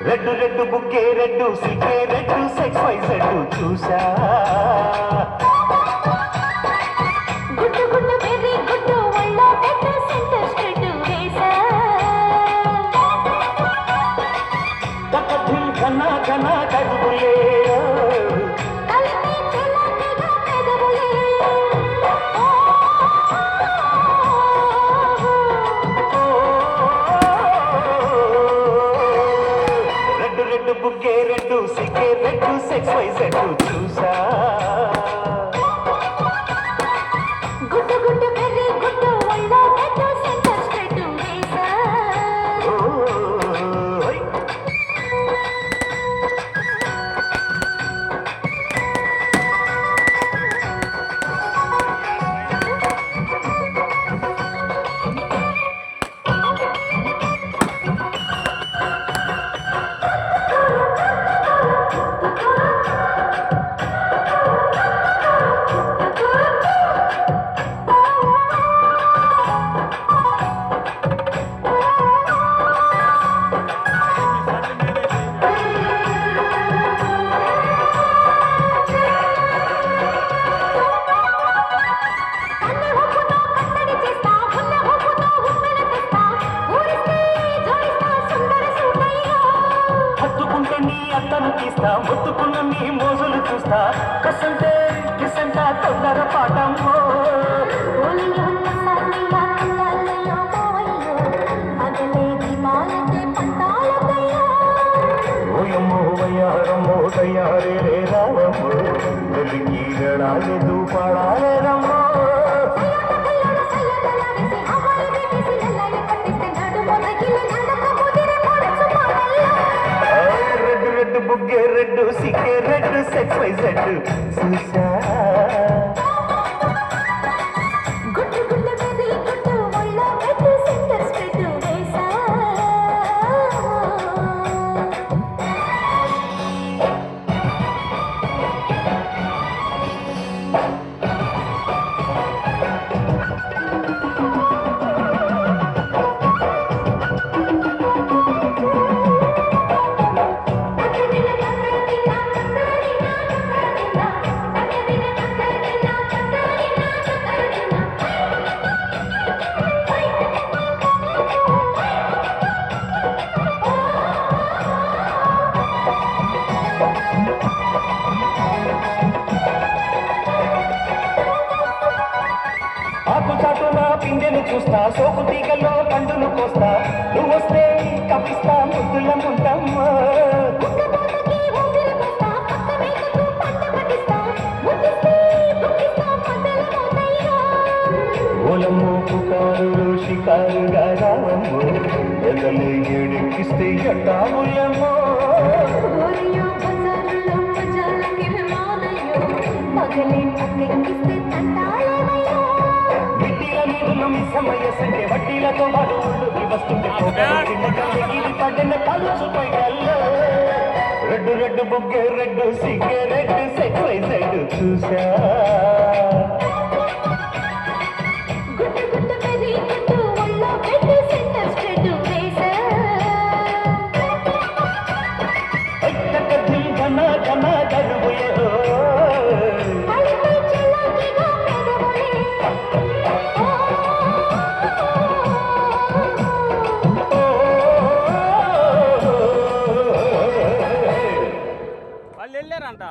Red red బుక్కే red సిగ్గే red X Y Z చూసా గుడ్డు గుడ్డు వెరీ గుడ్డు ఒళ్ళ పెట్టు సెంటర్ స్ట్రెడ్ వేసా తకధిల్ ఘన ఘన కడుగులే కలిపి తెలంగాణ పెదవులే రెడ్డు బుగ్గే రెడ్డు సిగ్గే రెడ్డు సెక్స్ వై జెడ్డు చూసా గుడ్డు గుడ్డు వెరీ గుడ్డు ఒళ్ళ పెట్టు సెంటర్ స్ట్రెడ్ వేసా అత్తను తీస్తా ముత్తుకున్న నీ మోజులు చూస్తా కసంటే కిసంట తొందర పాటమ్మో ఓయమ్మో వయ్యారమ్మో తయారే రే రావమ్మో వెలికి గడాలెదు పాడాలే రమ్మో రెడ్డు బుగ్గే రెడ్డు సిగ్గే రెడ్డు సెక్స్ వై జెడ్డు చూసా గుడ్డు గుడ్డు వెరీ గుడ్డు ఒళ్ళ పెట్టు సెంటర్ స్ట్రెడ్ వేసా ఆకుచాటున పిందెను చూస్తా సోకు తీగల్లో కండును కోస్తా నువ్వు వస్తే కప్పిస్తా ముద్దుల ముంటమ్మా ఓలమ్మో పుకారులు షికారుగా రావమ్మో ఎదలు ఏడెక్కిస్తే ఎట్టాములమ్మో సమయ సంఖ్య వడ్డీలతో పాటు వస్తుంటే రెడ్డు రెడ్డు బుగ్గే రెడ్డు సిగ్గే రెడ్డు సెక్స్ వై జెడ్డు చూసా గుడ్డు గుడ్డు వెరీ గుడ్డు ఒళ్ళ పెట్టు సెంటర్ స్ట్రెడ్ వేసా తకధిల్ ఘన ఘన కడుగులే కలిపి తెలంగాణ పెదవులే వాళ్ళు వెళ్ళారంట.